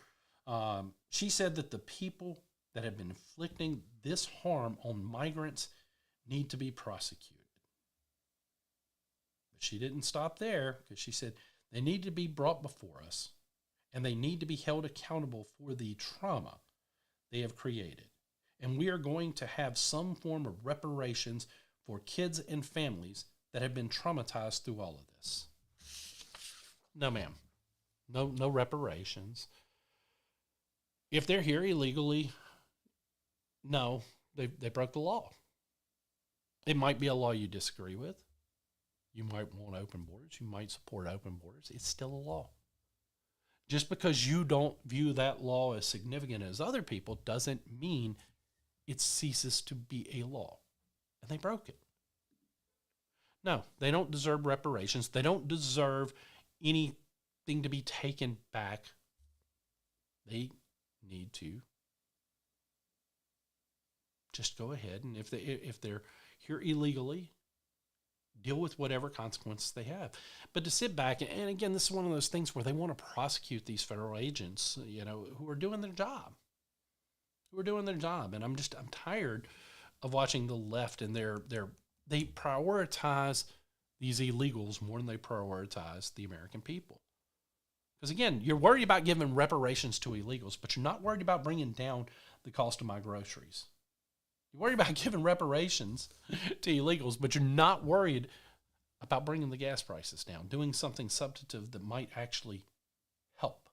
She said that the people that have been inflicting this harm on migrants need to be prosecuted. But she didn't stop there because she said they need to be brought before us and they need to be held accountable for the trauma they have created. And we are going to have some form of reparations for kids and families that have been traumatized through all of this. No, ma'am. No reparations. If they're here illegally, no, they broke the law. It might be a law you disagree with. You might want open borders. You might support open borders. It's still a law. Just because you don't view that law as significant as other people doesn't mean it ceases to be a law. And they broke it. No, they don't deserve reparations. They don't deserve anything to be taken back. They need to just go ahead and if they're here illegally, deal with whatever consequences they have. But to sit back, and again, this is one of those things where they want to prosecute these federal agents, who are doing their job. And I'm tired of watching the left and they prioritize these illegals more than they prioritize the American people. Because again, you're worried about giving reparations to illegals, but you're not worried about bringing down the cost of my groceries. You're worried about giving reparations to illegals, but you're not worried about bringing the gas prices down, doing something substantive that might actually help.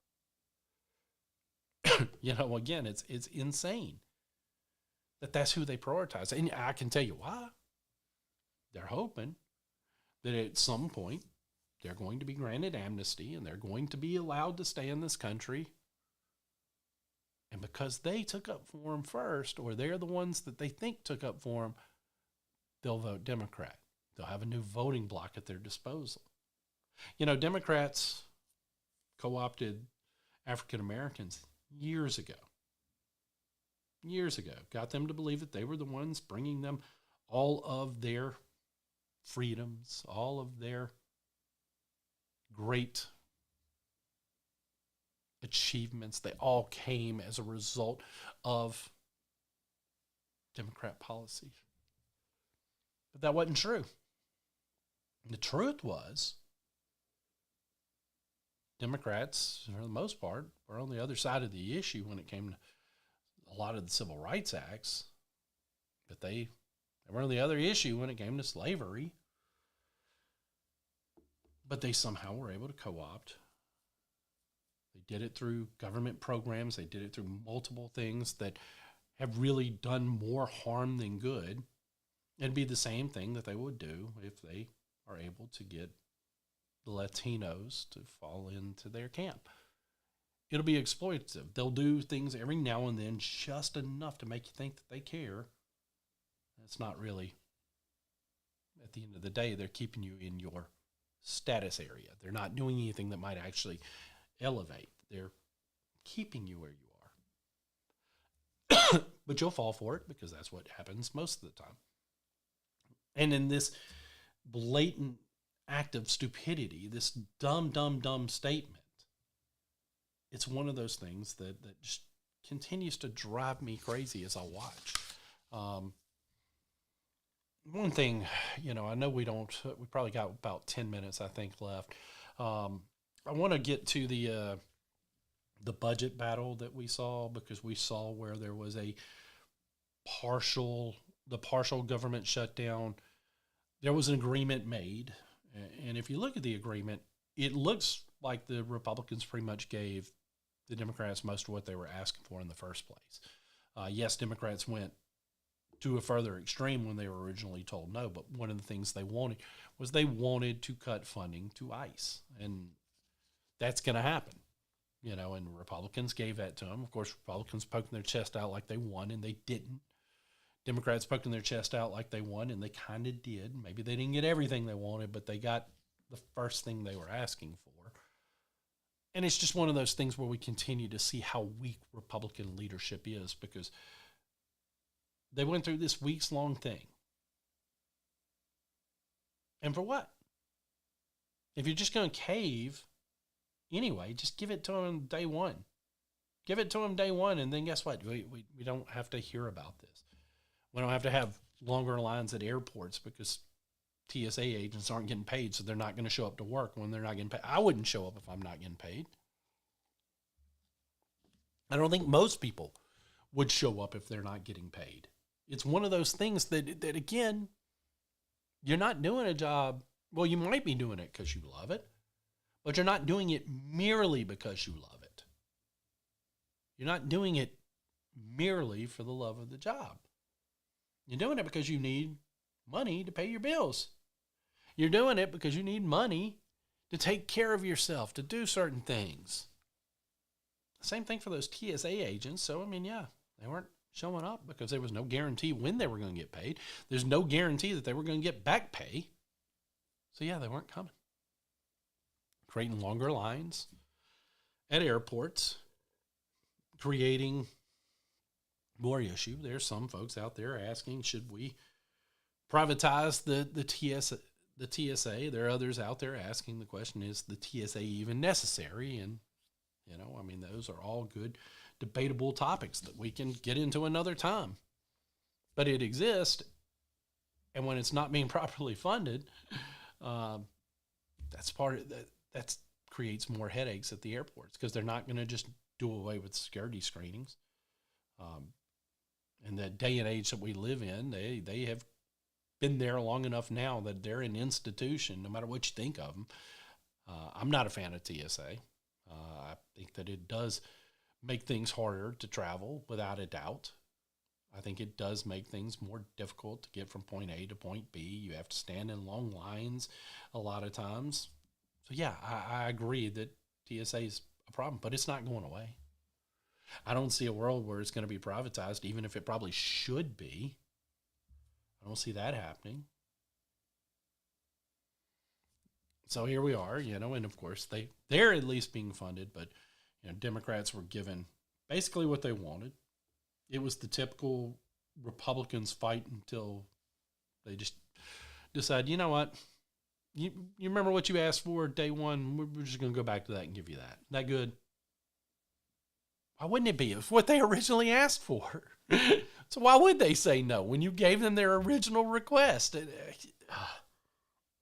Again, it's insane that that's who they prioritize. And I can tell you why. They're hoping that at some point they're going to be granted amnesty and they're going to be allowed to stay in this country. And because they took up for them first, or they're the ones that they think took up for them, they'll vote Democrat. They'll have a new voting block at their disposal. Democrats co-opted African Americans years ago, got them to believe that they were the ones bringing them all of their freedoms, all of their great achievements. They all came as a result of Democrat policies. But that wasn't true. The truth was, Democrats, for the most part, were on the other side of the issue when it came to a lot of the Civil Rights Acts, but they were on the other issue when it came to slavery. But they somehow were able to co-opt. They did it through government programs. They did it through multiple things that have really done more harm than good. It'd be the same thing that they would do if they are able to get the Latinos to fall into their camp. It'll be exploitative. They'll do things every now and then just enough to make you think that they care. It's not really, at the end of the day, they're keeping you in your status area. They're not doing anything that might actually elevate. They're keeping you where you are. But you'll fall for it because that's what happens most of the time. And in this blatant act of stupidity, this dumb statement, it's one of those things that just continues to drive me crazy as I watch. one thing, I know we probably got about 10 minutes, I think, left. I want to get to the budget battle that we saw, because we saw where there was the partial government shutdown. There was an agreement made. And if you look at the agreement, it looks like the Republicans pretty much gave the Democrats most of what they were asking for in the first place. Yes, Democrats went to a further extreme when they were originally told no, but one of the things they wanted to cut funding to ICE. And that's going to happen, and Republicans gave that to them. Of course, Republicans poking their chest out like they won, and they didn't. Democrats poking their chest out like they won, and they kind of did. Maybe they didn't get everything they wanted, but they got the first thing they were asking for. And it's just one of those things where we continue to see how weak Republican leadership is, because they went through this weeks-long thing. And for what? If you're just going to cave anyway, just give it to them day one. Give it to them day one, and then guess what? We don't have to hear about this. We don't have to have longer lines at airports because TSA agents aren't getting paid, so they're not going to show up to work when they're not getting paid. I wouldn't show up if I'm not getting paid. I don't think most people would show up if they're not getting paid. It's one of those things that again, you're not doing a job. Well, you might be doing it because you love it, but you're not doing it merely because you love it. You're not doing it merely for the love of the job. You're doing it because you need money to pay your bills. You're doing it because you need money to take care of yourself, to do certain things. Same thing for those TSA agents. So, they weren't showing up because there was no guarantee when they were going to get paid. There's no guarantee that they were going to get back pay. So, they weren't coming. Creating longer lines at airports, creating more issue. There's some folks out there asking, should we privatize the TSA? There are others out there asking the question, is the TSA even necessary? And, those are all good, debatable topics that we can get into another time. But it exists, and when it's not being properly funded, that's part of that. That creates more headaches at the airports, because they're not going to just do away with security screenings. In the day and age that we live in, they have been there long enough now that they're an institution, no matter what you think of them. I'm not a fan of TSA. I think that it does make things harder to travel, without a doubt. I think it does make things more difficult to get from point A to point B. You have to stand in long lines a lot of times. So, I agree that TSA is a problem, but it's not going away. I don't see a world where it's going to be privatized, even if it probably should be. I don't see that happening. So here we are, and of course they're at least being funded, but Democrats were given basically what they wanted. It was the typical Republicans fight until they just decide, you know what? You remember what you asked for day one? We're just going to go back to that and give you that. That good? Why wouldn't it be? It's what they originally asked for. So why would they say no when you gave them their original request?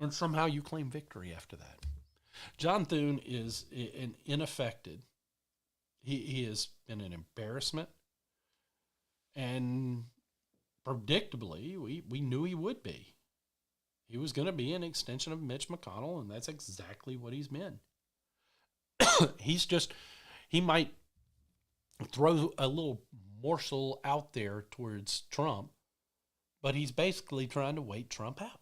And somehow you claim victory after that. John Thune is an unaffected. He has been an embarrassment. And predictably, we knew he would be. He was going to be an extension of Mitch McConnell, and that's exactly what he's been. He might throw a little morsel out there towards Trump, but he's basically trying to wait Trump out,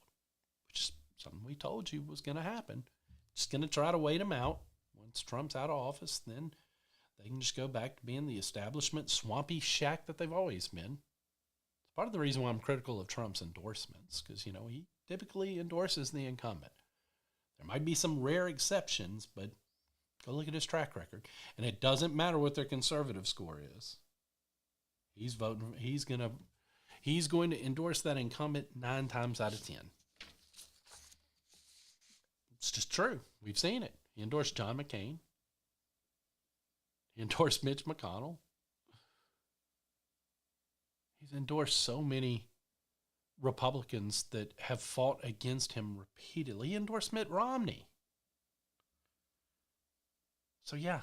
which is something we told you was going to happen. Just going to try to wait him out. Once Trump's out of office, then they can just go back to being the establishment swampy shack that they've always been. It's part of the reason why I'm critical of Trump's endorsements, because, he typically endorses the incumbent. There might be some rare exceptions, but go look at his track record. And it doesn't matter what their conservative score is. He's going to endorse that incumbent 9 times out of 10. It's just true. We've seen it. He endorsed John McCain. He endorsed Mitch McConnell. He's endorsed so many Republicans that have fought against him repeatedly. He endorsed Mitt Romney. So yeah,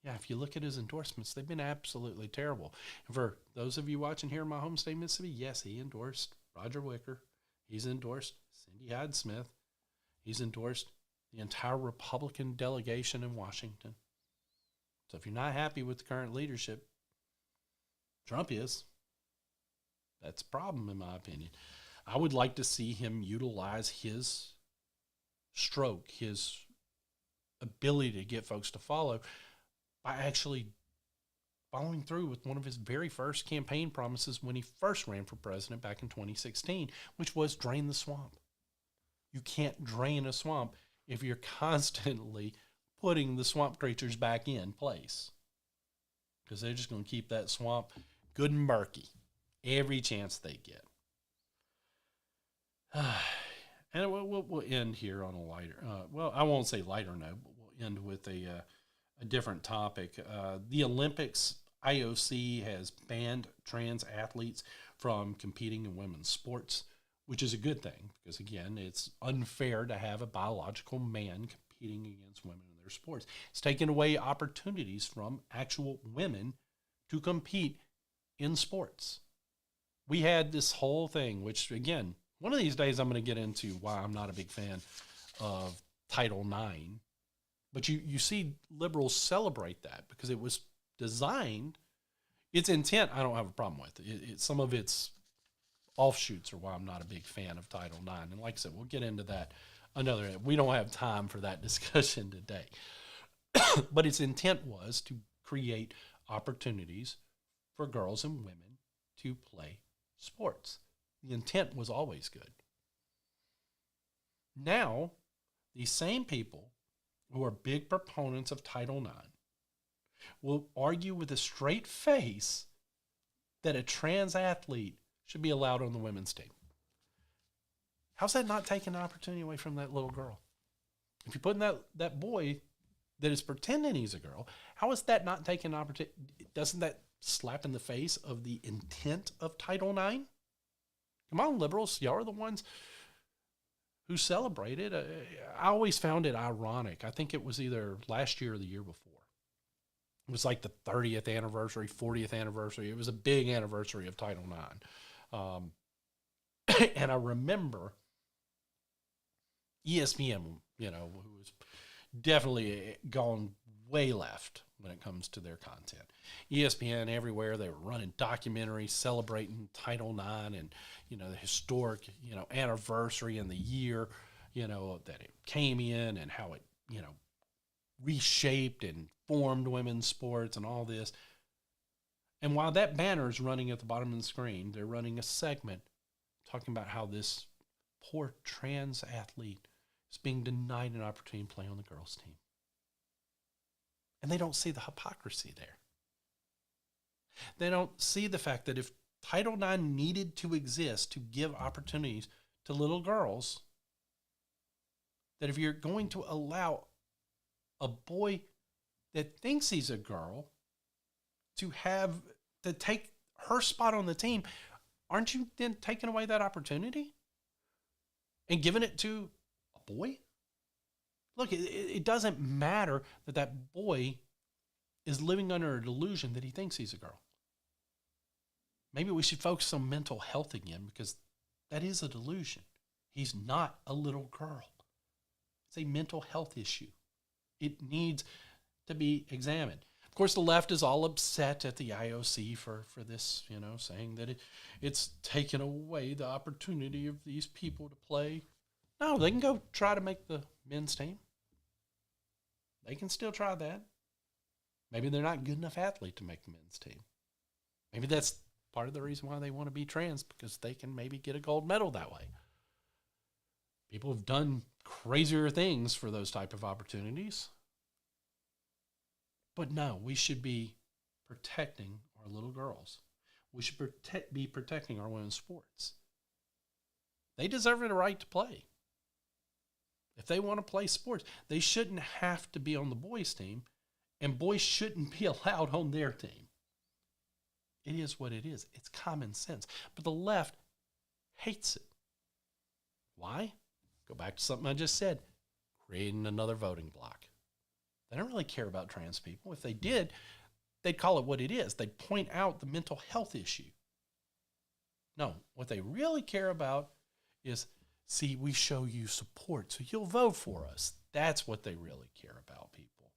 if you look at his endorsements, they've been absolutely terrible. And for those of you watching here in my home state, Mississippi, yes, he endorsed Roger Wicker. He's endorsed Cindy Hyde-Smith. He's endorsed the entire Republican delegation in Washington. So if you're not happy with the current leadership, Trump is. That's a problem, in my opinion. I would like to see him utilize his stroke, his ability to get folks to follow, by actually following through with one of his very first campaign promises when he first ran for president back in 2016, which was drain the swamp. You can't drain a swamp if you're constantly putting the swamp creatures back in place, because they're just going to keep that swamp good and murky every chance they get. And we'll end here on a lighter, well, I won't say lighter note, but we'll end with a different topic. The Olympics, IOC has banned trans athletes from competing in women's sports, which is a good thing because, again, it's unfair to have a biological man competing against women in their sports. It's taken away opportunities from actual women to compete in sports. We had this whole thing, which, again, one of these days I'm going to get into why I'm not a big fan of Title IX. But you see liberals celebrate that because it was designed, its intent I don't have a problem with. Some of its offshoots are why I'm not a big fan of Title IX. And like I said, we'll get into that we don't have time for that discussion today. But its intent was to create opportunities for girls and women to play sports. The intent was always good. Now, these same people who are big proponents of Title IX will argue with a straight face that a trans athlete should be allowed on the women's team. How's that not taking an opportunity away from that little girl? If you're putting that boy that is pretending he's a girl, how is that not taking an opportunity? Doesn't that slap in the face of the intent of Title IX? Come on, liberals, y'all are the ones who celebrated. I always found it ironic. I think it was either last year or the year before. It was like the 30th anniversary, 40th anniversary. It was a big anniversary of Title IX. And I remember ESPN, who was definitely gone way left when it comes to their content. ESPN everywhere, they were running documentaries celebrating Title IX and, the historic, anniversary and the year, that it came in and how it, reshaped and formed women's sports and all this. And while that banner is running at the bottom of the screen, they're running a segment talking about how this poor trans athlete is being denied an opportunity to play on the girls' team. And they don't see the hypocrisy there. They don't see the fact that if Title IX needed to exist to give opportunities to little girls, that if you're going to allow a boy that thinks he's a girl to take her spot on the team, aren't you then taking away that opportunity and giving it to a boy? Look, it doesn't matter that boy is living under a delusion that he thinks he's a girl. Maybe we should focus on mental health again, because that is a delusion. He's not a little girl. It's a mental health issue. It needs to be examined. Of course, the left is all upset at the IOC for this, saying that it's taken away the opportunity of these people to play. No, they can go try to make the men's team. They can still try that. Maybe they're not a good enough athlete to make the men's team. Maybe that's part of the reason why they want to be trans, because they can maybe get a gold medal that way. People have done crazier things for those type of opportunities. But no, we should be protecting our little girls. We should be protecting our women's sports. They deserve the right to play. If they want to play sports, they shouldn't have to be on the boys' team, and boys shouldn't be allowed on their team. It is what it is. It's common sense. But the left hates it. Why? Go back to something I just said. Creating another voting bloc. They don't really care about trans people. If they did, they'd call it what it is. They'd point out the mental health issue. No, what they really care about is, see, we show you support, so you'll vote for us. That's what they really care about, people.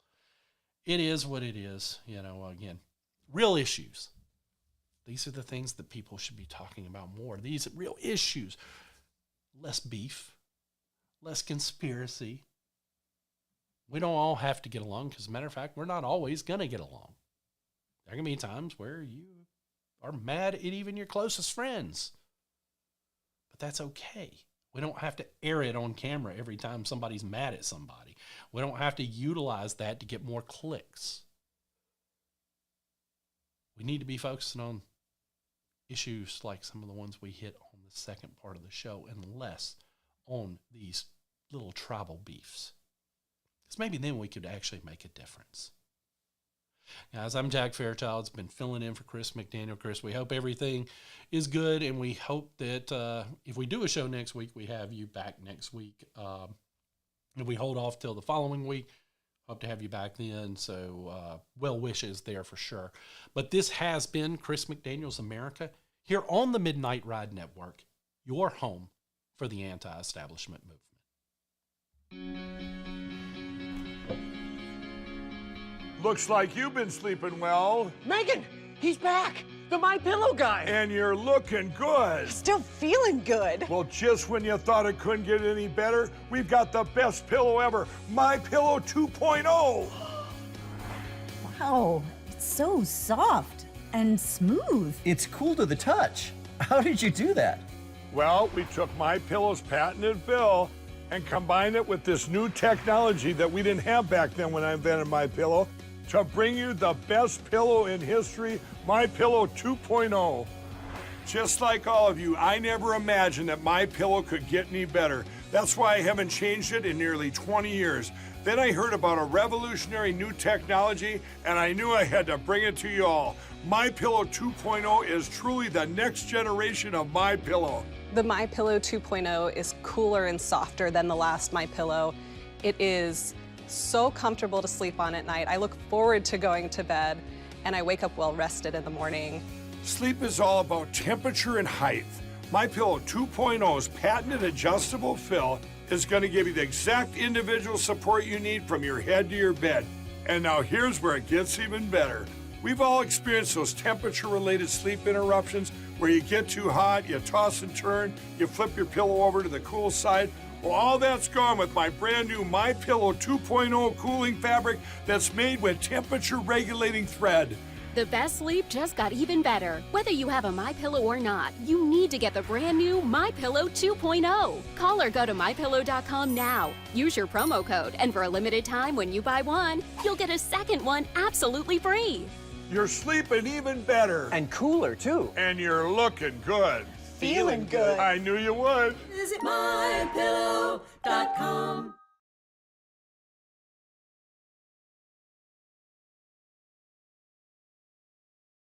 It is what it is. Again, real issues. These are the things that people should be talking about more. These are real issues. Less beef, less conspiracy. We don't all have to get along, because as a matter of fact, we're not always going to get along. There are going to be times where you are mad at even your closest friends. But that's okay. We don't have to air it on camera every time somebody's mad at somebody. We don't have to utilize that to get more clicks. We need to be focusing on issues like some of the ones we hit on the second part of the show, and less on these little tribal beefs. Because maybe then we could actually make a difference. Guys, I'm Jack Fairchild. It's been filling in for Chris McDaniel. Chris, we hope everything is good, and we hope that if we do a show next week, we have you back next week. And we hold off till the following week. Hope to have you back then, so well wishes there for sure. But this has been Chris McDaniel's America here on the Midnight Ride Network, your home for the anti-establishment movement. Looks like you've been sleeping well. Megan, he's back. The My Pillow guy. And you're looking good. Still feeling good. Well, just when you thought it couldn't get any better, we've got the best pillow ever, My Pillow 2.0. Wow, it's so soft and smooth. It's cool to the touch. How did you do that? Well, we took My Pillow's patented fill and combined it with this new technology that we didn't have back then when I invented My Pillow, to bring you the best pillow in history, My Pillow 2.0. Just like all of you, I never imagined that My Pillow could get any better. That's why I haven't changed it in nearly 20 years. Then I heard about a revolutionary new technology, and I knew I had to bring it to you all. My Pillow 2.0 is truly the next generation of My Pillow. The My Pillow 2.0 is cooler and softer than the last My Pillow. It is so comfortable to sleep on at night. I look forward to going to bed, and I wake up well rested in the morning. Sleep is all about temperature and height. My Pillow 2.0's patented adjustable fill is going to give you the exact individual support you need from your head to your bed. And now here's where it gets even better. We've all experienced those temperature-related sleep interruptions where you get too hot, you toss and turn, you flip your pillow over to the cool side. Well, all that's gone with my brand new My Pillow 2.0 cooling fabric that's made with temperature-regulating thread. The best sleep just got even better. Whether you have a MyPillow or not, you need to get the brand new MyPillow 2.0. Call or go to MyPillow.com now. Use your promo code, and for a limited time when you buy one, you'll get a second one absolutely free. You're sleeping even better. And cooler, too. And you're looking good. Feeling good. I knew you would. Visit MyPillow.com.